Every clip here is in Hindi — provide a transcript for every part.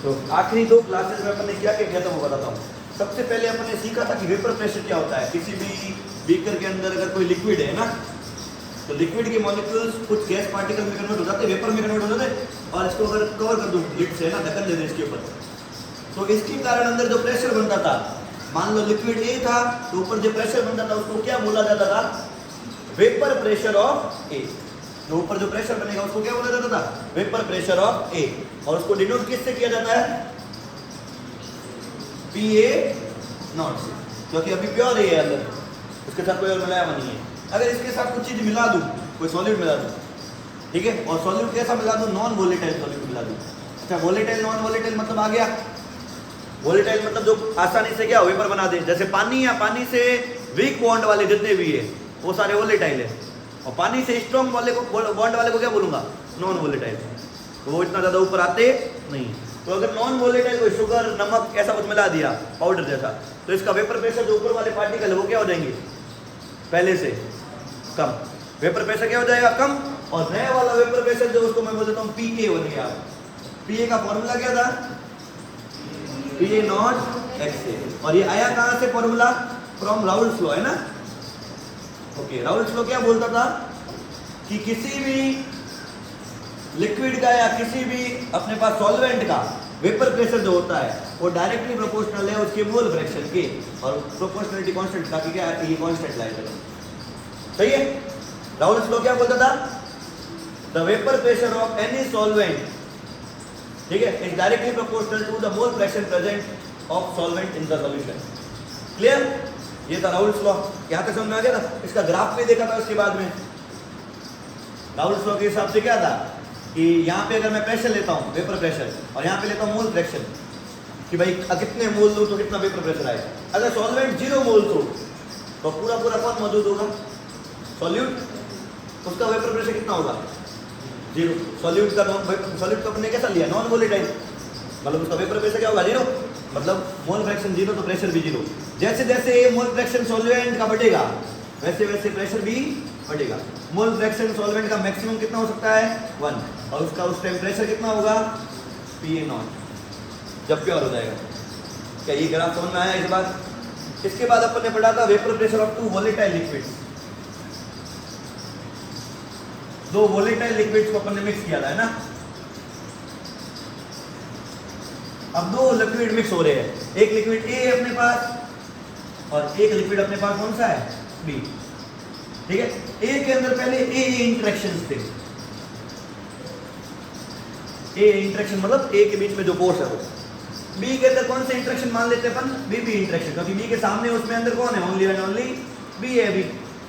तो आखिरी 2 क्लासेस में अपन ने क्या क्या किया था वो बताता हूँ। सबसे पहले अपन ने सीखा था कि वेपर प्रेशर क्या होता है। किसी भी बीकर के अंदर अगर कोई लिक्विड है ना, तो लिक्विड के मॉलिक्यूल्स कुछ गैस पार्टिकल में कन्वर्ट हो जाते हैं, वेपर में कन्वर्ट हो जाते हैं, और इसको अगर कवर कर दूँ लिड से ना, ढक्कन दे दें इसके ऊपर, तो इसके कारण अंदर जो प्रेशर बनता था, मान लो लिक्विड ए था तो ऊपर जो प्रेशर बनता था उसको क्या बोला जाता था? वेपर प्रेशर ऑफ ए। तो ऊपर जो प्रेशर बनेगा उसको क्या बोला जाता था? वेपर प्रेशर ऑफ ए। और उसको डिनोट किससे किया जाता है? PA नॉट से, क्योंकि अभी प्योर ए है अंदर, उसके साथ कोई और मिलाया हुआ नहीं है। अगर इसके साथ कुछ चीज मिला दूं, कोई सॉल्यूट मिला दूं, ठीक है, और सॉल्यूट कैसा मिला दूं? नॉन वोलेटाइल सॉल्यूट मिला दूं। अच्छा, वोलेटाइल नॉन वोलेटाइल मतलब आ गया। वोलेटाइल मतलब जो आसानी से क्या वेपर बना दे, जैसे पानी, या पानी से वीक बॉन्ड वाले जितने भी है वो सारे वोलेटाइल है, और पानी से स्ट्रॉन्ग वाले को, बॉन्ड वाले को क्या बोलूंगा? Non volatile. तो वो इतना ज़्यादा ऊपर आते नहीं। तो अगर नॉन वोलेटाइल को शुगर, नमक ऐसा कुछ मिला दिया पाउडर जैसा, तो इसका वेपर प्रेशर जो ऊपर वाले पार्टिकल है वो क्या हो जाएंगे? पहले से कम। वेपर प्रेशर क्या हो जाएगा? कम। और नया वाला वेपर प्रेशर जो उसको मैं बोल देता हूँ PA बन गया। PA का फॉर्मूला क्या था? PA not XA। और ये आया कहाँ से फॉर्मूला? फ्रॉम राउल्स लॉ, है ना? ओके, राउल्स लॉ क्या बोलता था कि किसी भी लिक्विड का या किसी भी अपने पास सॉल्वेंट का वेपर प्रेशर जो होता है वो डायरेक्टली प्रोपोर्शनल है उसके मोल फ्रैक्शन के, और प्रोपोर्शनलिटी कांस्टेंट का क्या है? ये कांस्टेंट लाइन है। सही है? राउल्स लॉ क्या बोलता था? The vapour pressure of any solvent, ठीक है, is directly proportional to the mole fraction present of solvent in the solution. Clear? ये था राउल्स लॉ। यहाँ तक समझ में आ गया था? इसका ग्राफ भी देखा था उसके बाद में। राउल्स लॉ के हिसाब से क्या था कि यहाँ पे अगर मैं प्रेशर लेता हूँ, वेपर प्रेशर, और यहाँ पे लेता हूँ मोल फ्रैक्शन, कि भाई कितने मोल दो तो कितना वेपर प्रेशर आए। अगर सॉल्वेंट 0 मोल तो पूरा पूरा कौन मौजूद होगा? सॉल्यूट। उसका वेपर प्रेशर कितना होगा? 0। सॉल्यूट का सॉल्यूट का अपने कैसा लिया? नॉन वोलेटाइल, मतलब उसका वेपर प्रेशर क्या होगा? 0। मतलब मोल फ्रैक्शन 0 तो प्रेशर भी 0। जैसे जैसे ये मोल फ्रैक्शन सॉल्वेंट का बढ़ेगा वैसे वैसे प्रेशर भी बढ़ेगा। मोल फ्रैक्शन सॉल्वेंट का मैक्सिमम कितना हो सकता है? 1। और उसका उस टाइम प्रेशर कितना होगा? PA नॉट, जब प्योर हो जाएगा। क्या ये ग्राफ समझ में आया इस बार? इसके बाद अपन ने पढ़ा था vapour pressure of 2 volatile liquids. 2 volatile liquids को अपन ने मिक्स किया था, है ना? अब 2 लिक्विड मिक्स हो रहे हैं, एक लिक्विड A है अपने पास और एक लिक्विड अपने पास कौन सा है? B। ठीक है, A के अंदर पहले A इंटरेक्शंस थे। A इंटरेक्शन मतलब A के बीच में जो फोर्स है वो। B के अंदर कौन से इंटरेक्शन मान लेते हैं अपन? B इंटरेक्शन, क्योंकि B के सामने उसमें अंदर कौन है? ओनली एंड ओनली B है। B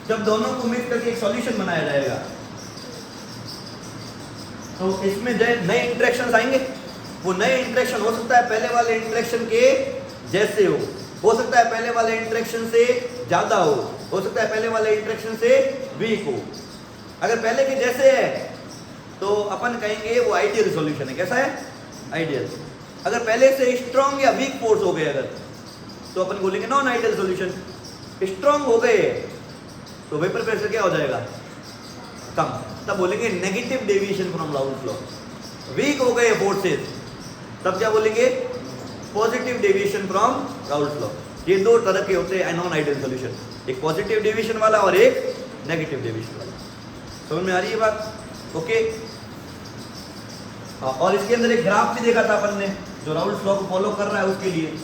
जब दोनों को मिक्स करके एक सॉल्यूशन बनाया जाएगा तो इसमें नए इंटरेक्शंस आएंगे। वो नए इंटरेक्शन हो सकता है पहले वाले इंटरेक्शन के जैसे हो सकता है पहले वाले इंटरेक्शन से ज्यादा हो सकता है पहले वाले इंटरेक्शन से वीक हो। अगर पहले के जैसे है तो अपन कहेंगे वो आइडियल सॉल्यूशन है। कैसा है? आइडियल। अगर पहले से स्ट्रॉन्ग या वीक फोर्स हो गए अगर, तो अपन बोलेंगे नॉन आइडियल सॉल्यूशन। स्ट्रॉन्ग हो गए तो वेपर प्रेशर क्या हो जाएगा? कम, तब बोलेंगे negative deviation from Raoult's law. Weak हो गए फोर्सेस तब क्या बोलेंगे? Positive deviation from Raoult's law. ये 2 तरह के होते हैं नॉन आइडियल सॉल्यूशन, एक पॉजिटिव डेविएशन वाला और एक नेगेटिव डेविएशन वाला। समझ में आ रही है बात? ओके। और इसके अंदर एक ग्राफ भी देखा था अपन ने जो राउल्स लॉ को फॉलो कर रहा है उसके लिए।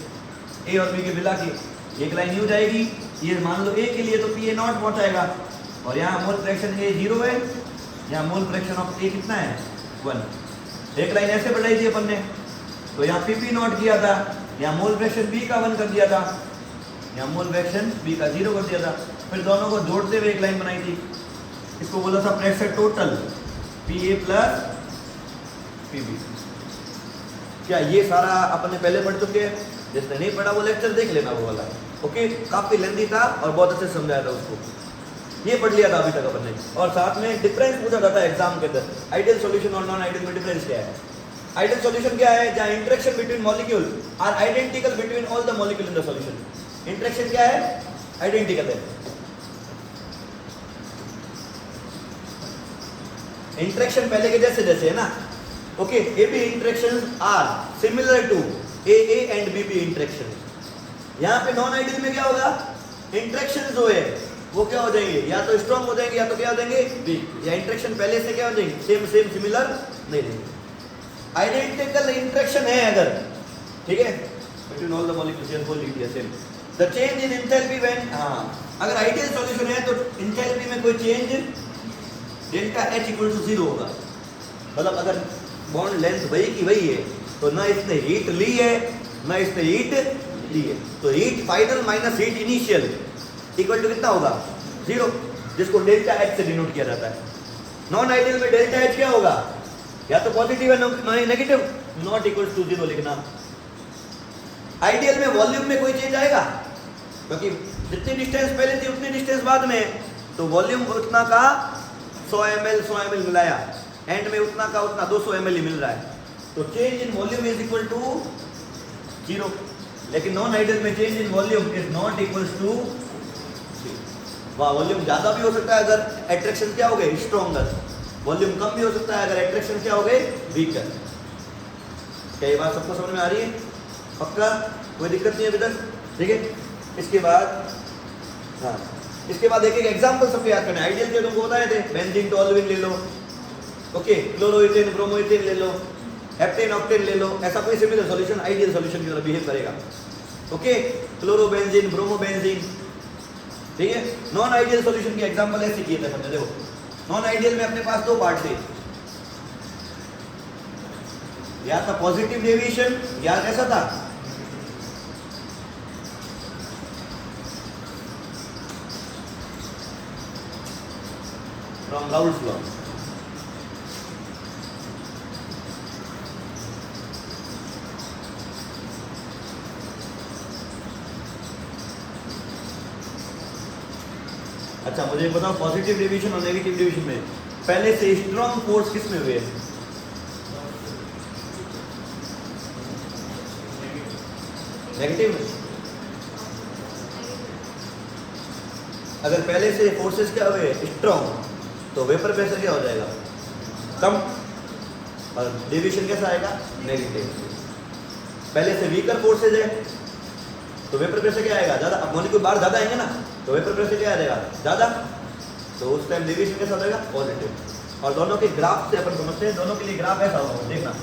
ए और बी के मिला के एक लाइन यूं जाएगी, ये मान लो ए के लिए तो PA नॉट पहुंचाएगा, और यहाँ मोल फ्रैक्शन A 0 है, यहाँ मोल फ्रैक्शन ऑफ A कितना है? 1। एक लाइन ऐसे बढ़ाई थी अपन ने, तो यहाँ PP नॉट किया था, यहाँ मोल फ्रैक्शन B का 1 कर दिया था, यहाँ मोल फ्रैक्शन B का 0 कर दिया था। फिर दोनों को जोड़ते हुए एक लाइन बनाई थी, इसको बोला था pressure total PA plus PB। क्या ये सारा अपन ने पहले पढ़ चुके हैं? जिसने नहीं पढ़ा वो लेक्चर देख लेना वो वाला। ओके, काफी लेंथी था और बहुत अच्छे से समझाया था उसको। ये पढ़ लिया था अभी तक अपन ने, और साथ में डिफरेंस पूछा जाता है एग्जाम के अंदर। आइडियल सॉल्यूशन और नॉन आइडियल में डिफरेंस क्या है? आइडियल सॉल्यूशन क्या है? जहां interaction between molecule are identical between all the molecule in the solution. Interaction क्या है? आइडेंटिकल है। इंटरेक्शन पहले के जैसे जैसे है ना, okay, A B interaction are similar to A and B interaction. यहाँ पे नॉन आइडियल में क्या होगा, इंटरेक्शन जो है वो क्या हो जाएंगे, या तो स्ट्रॉन्ग हो जाएंगे या तो क्या हो जाएंगे वीक, या इंटरेक्शन पहले से क्या हो जाएंगे सेम सिमिलर नहीं रहेंगे। आइडेंटिकल इंटरेक्शन है अगर, ठीक है, between all the molecules for linear same the change in enthalpy when, अगर आइडियल सॉल्यूशन है तो एंथैल्पी में कोई change delta H equal to 0 होगा। मतलब अगर बॉन्ड लेंथ वही की वही है तो ना इसने हीट ली है ना इसने हीट ली है, तो heat final minus heat initial equal to कितना होगा 0, जिसको डेल्टा H से डिनोट किया जाता है। नॉन आइडियल में डेल्टा H क्या होगा, या तो पॉजिटिव है नेगेटिव, नॉट इक्वल टू 0 लिखना। आइडियल में वॉल्यूम में कोई चेंज आएगा, क्योंकि जितनी डिस्टेंस पहले थी उतनी डिस्टेंस बाद में है, तो वॉल्यूम उतना का 100 ml मिलाया, एंड में उतना का उतना 200 ml ही मिल रहा है, तो change in volume is equal to 0। लेकिन नॉन आइडियल में change in volume is not equal to, volume ज्यादा भी हो सकता है अगर एट्रैक्शन क्या हो गए स्ट्रॉन्गर, वॉल्यूम कम भी हो सकता है अगर एट्रैक्शन क्या हो गए वीकर। क्या ये बात सबको समझ में आ रही है? पक्का, कोई दिक्कत नहीं है अभी तक, ठीक है। इसके बाद हाँ, इसके बाद एक एग्जांपल सबको याद करना है। आइडियल के तुमको बताए थे, बेंजीन टोलुइन ले लो, ओके, क्लोरोइथेन ब्रोमोइथेन ले लो, हेप्टेन ऑक्टेन ले लो, ऐसा कोई सिमिलर सॉल्यूशन आइडियल सॉल्यूशन की तरह बिहेव करेगा, ओके, क्लोरोबेंजीन ब्रोमोबेंजीन, ठीक है। नॉन आइडियल सॉल्यूशन की एग्जांपल ऐसे किए थे हमने, देखो नॉन आइडियल में अपने पास दो पार्ट थे, या था पॉजिटिव डेविएशन या कैसा था फ्रॉम राउल्स लॉ। अच्छा मुझे बताओ पॉजिटिव डेविएशन और नेगेटिव डेविएशन में पहले से स्ट्रॉन्ग फोर्स किस में हुए? नेगेटिव में। अगर पहले से फोर्सेस क्या हुए स्ट्रॉन्ग, तो वेपर प्रेशर क्या हो जाएगा कम, और डेविएशन कैसा आएगा नेगेटिव। पहले से वीकर फोर्सेज है तो वेपर प्रेशर क्या आएगा ज्यादा, अब मॉलिक्यूल बाहर ज्यादा आएंगे ना तो वेपर प्रेशर क्या आ जाएगा ज्यादा, तो उस टाइम डेविएशन कैसा हो जाएगा पॉजिटिव। और दोनों के ग्राफ से अपन समझते हैं, दोनों के लिए ग्राफ ऐसा होगा, देखना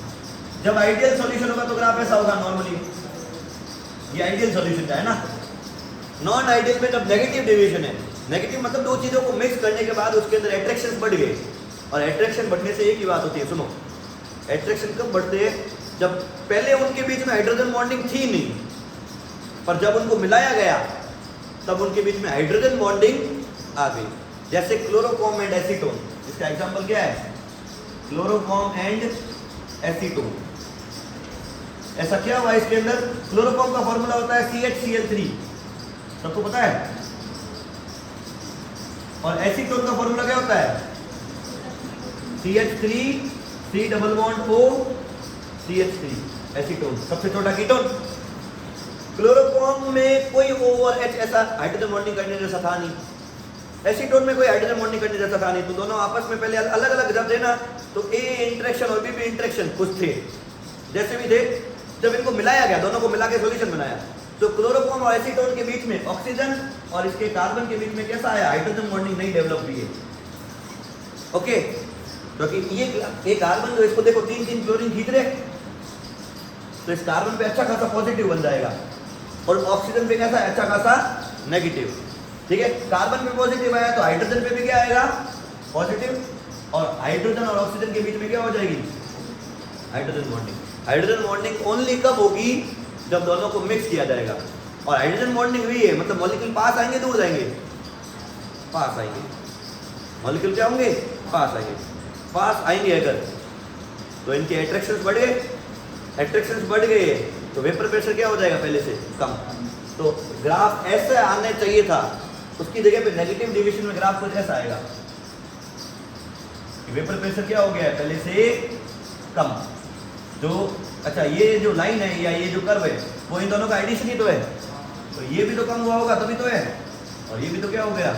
जब आइडियल सॉल्यूशन होगा तो ग्राफ ऐसा होगा नॉर्मली, ये आइडियल सॉल्यूशन का है ना। नॉन आइडियल में जब नेगेटिव डेविएशन है, नेगेटिव मतलब दो चीजों को मिक्स करने के बाद उसके अंदर एट्रैक्शन बढ़ गए, और एट्रैक्शन बढ़ने से एक ही बात होती है, सुनो, एट्रैक्शन कब बढ़ते हैं जब पहले उनके बीच में हाइड्रोजन बॉन्डिंग थी नहीं, पर जब उनको मिलाया गया तब उनके बीच में हाइड्रोजन बॉन्डिंग आ गई। जैसे क्लोरोफॉर्म एंड एसीटोन, इसका एग्जांपल क्या है क्लोरोफॉर्म एंड एसीटोन। ऐसा क्या हुआ इसके अंदर, क्लोरोफॉर्म का फॉर्मूला होता है CHCl3, सबको पता है, और एसीटोन का फॉर्मूला क्या होता है CH3 C double bond O CH3, acetone सबसे छोटा कीटोन। क्लोरोफॉर्म में कोई ओवर H ऐसा हाइड्रोजन बॉन्डिंग करने जैसा था नहीं, एसीटोन में कोई हाइड्रोजन बॉन्डिंग करने जैसा था नहीं, तो दोनों आपस में पहले अलग अलग जब थे ना तो A इंटरेक्शन और B इंटरेक्शन कुछ थे, जैसे भी थे, जब इनको मिलाया गया, दोनों को मिला के सॉल्यूशन बनाया, तो क्लोरोफॉर्म और एसीटोन के बीच में ऑक्सीजन और इसके कार्बन के बीच में कैसा आया हाइड्रोजन बॉन्डिंग नहीं डेवलप हुई है, ओके। क्योंकि ये कार्बन जो इसको देखो 3 क्लोरीन खींच रहे, तो इस कार्बन पे अच्छा खासा पॉजिटिव बन जाएगा, और ऑक्सीजन पे कैसा अच्छा खासा नेगेटिव, ठीक है। कार्बन पे पॉजिटिव आया तो हाइड्रोजन पे भी क्या आएगा पॉजिटिव, और हाइड्रोजन और ऑक्सीजन के बीच में क्या हो जाएगी hydrogen bonding. Hydrogen bonding only कब होगी जब दोनों को मिक्स किया जाएगा, और हाइड्रोजन बॉन्डिंग हुई है मतलब मॉलिक्यूल पास आएंगे दूर जाएंगे, पास आएंगे, मॉलिक्यूल क्या होंगे पास आएंगे, पास आएंगे अगर तो इनके एट्रैक्शंस बढ़ गए, एट्रैक्शंस बढ़ गए तो वेपर प्रेशर क्या हो जाएगा पहले से कम। तो ग्राफ ऐसे आने चाहिए था, उसकी जगह पे नेगेटिव डेविएशन में ग्राफ कुछ ऐसा आएगा, वेपर प्रेशर क्या हो गया है पहले से कम। जो अच्छा ये जो लाइन है या ये जो कर्व है वो इन दोनों का एडिशन ही तो है, तो ये भी तो कम हुआ होगा तभी तो है, और ये भी तो क्या हो गया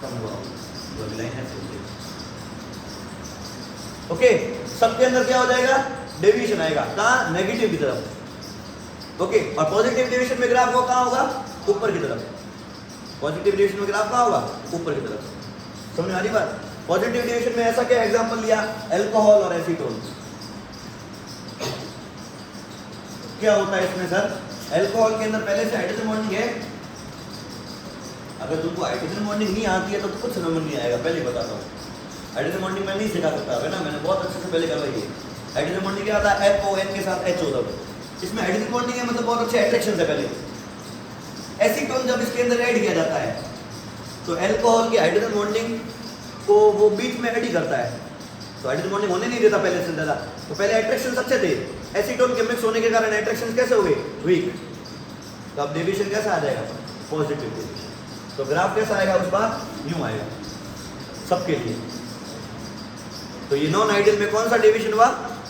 कम हुआ होगा, तो लाइन है ओके। सबके अंदर क्या हो जाएगा डेविएशन आएगा, कहाँ? नेगेटिव की तरफ। ओके, और पॉजिटिव डेविएशन में ग्राफ वो कहाँ होगा? ऊपर की तरफ। पॉजिटिव डेविएशन में ग्राफ कहाँ होगा? ऊपर की तरफ। समझ में आ रही बात? पॉजिटिव डेविएशन में ऐसा क्या एग्जांपल लिया? अल्कोहल और एसीटोन। क्या होता है इसमें सर? अल्कोहल के अंदर पहले से हाइड्रोजन बॉन्डिंग है। अगर तुमको हाइड्रोजन बॉन्डिंग नहीं आती है तो कुछ समझ नहीं आएगा, पहले बताता हूँ। हाइड्रोजन बॉन्डिंग मैं नहीं सिखा सकता है ना, मैंने बहुत अच्छे से पहले करवाई है। हाइड्रोजन बॉन्डिंग क्या होता है? FON के साथ H होता है। इसमें हाइड्रोजन बॉन्डिंग है, मतलब बहुत अच्छे अट्रैक्शन है पहले। एसीटोन जब इसके अंदर ऐड किया जाता है तो अल्कोहल की हाइड्रोजन बॉन्डिंग को वो बीच में ऐड ही करता है, तो हाइड्रोजन बॉन्डिंग होने नहीं देता पहले से ज़्यादा। तो पहले अट्रैक्शन अच्छे थे, एसीटोन के मिक्स होने के कारण अट्रैक्शन कैसे हो गए? वीक। तो अब डेविएशन कैसा आ जाएगा? Positive deviation. तो ग्राफ कैसा आएगा उस बार? यूं आएगा सबके लिए। तो ये नॉन आइडियल में कौन सा डेविएशन हुआ?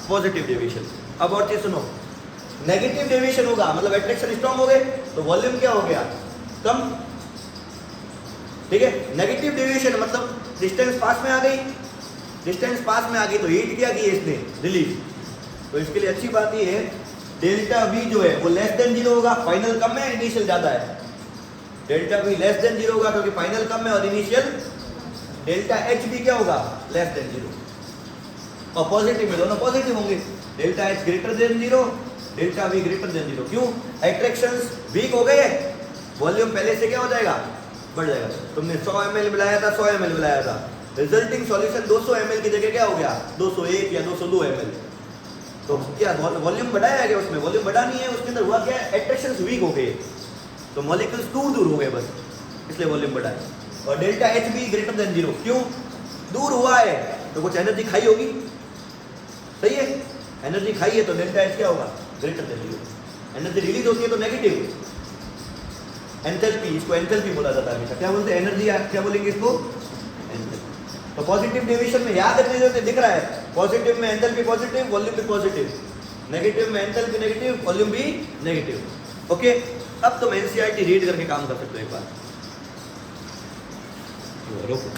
Positive deviation. अब और चीज सुनो, नेगेटिव डेविएशन होगा मतलब अट्रैक्शन स्ट्रॉन्ग हो गए तो वॉल्यूम क्या हो गया? कम। ठीक है, नेगेटिव डेविएशन मतलब डिस्टेंस पास में आ गई, डिस्टेंस पास में आ गई तो हीट क्या की है इसने? रिलीज। तो इसके लिए अच्छी बात ये है, डेल्टा वी जो है वो लेस देन 0 होगा, फाइनल कम है, इनिशियल ज्यादा है। डेल्टा वी लेस देन 0 होगा क्योंकि फाइनल कम है और इनिशियल। डेल्टा एच भी क्या होगा? Less than 0। और पॉजिटिव में दोनों पॉजिटिव होंगे, delta H greater than 0, delta V greater than 0। क्यों? अट्रैक्शंस वीक हो गए, वॉल्यूम पहले से क्या हो जाएगा? बढ़ जाएगा। तुमने 100 ml मिलाया था, 100 ml मिलाया था, रिजल्टिंग सॉल्यूशन 200 ml की जगह क्या हो गया? 201 या 202 ml। तो क्या वॉल्यूम बढ़ाया है क्या उसमें? वॉल्यूम बढ़ा नहीं है, उसके अंदर हुआ क्या? अट्रैक्शंस वीक हो गए, तो मॉलिक्यूल्स दूर हो गए बस, इसलिए वॉल्यूम बढ़ा है। और डेल्टा एच भी ग्रेटर देन 0। क्यों? दूर हुआ है तो कुछ एनर्जी खाई होगी, सही है? एनर्जी खाई है तो डेल्टा एच क्या होगा? Greater than 0। एनर्जी रिलीज होती है तो नेगेटिव। एंथैल्पी, इसको एंथैल्पी बोला जाता है हमेशा। क्या बोलते हैं? एनर्जी, क्या बोलेंगे इसको? एंथैल्पी। तो पॉजिटिव डेविएशन में याद रखने जो दिख रहा है, पॉजिटिव में एंथैल्पी पॉजिटिव, वॉल्यूम भी पॉजिटिव। नेगेटिव में एंथैल्पी नेगेटिव, वॉल्यूम भी नेगेटिव। ओके, अब तुम एनसीईआरटी रीड करके काम कर सकते हो एक बार। रुको।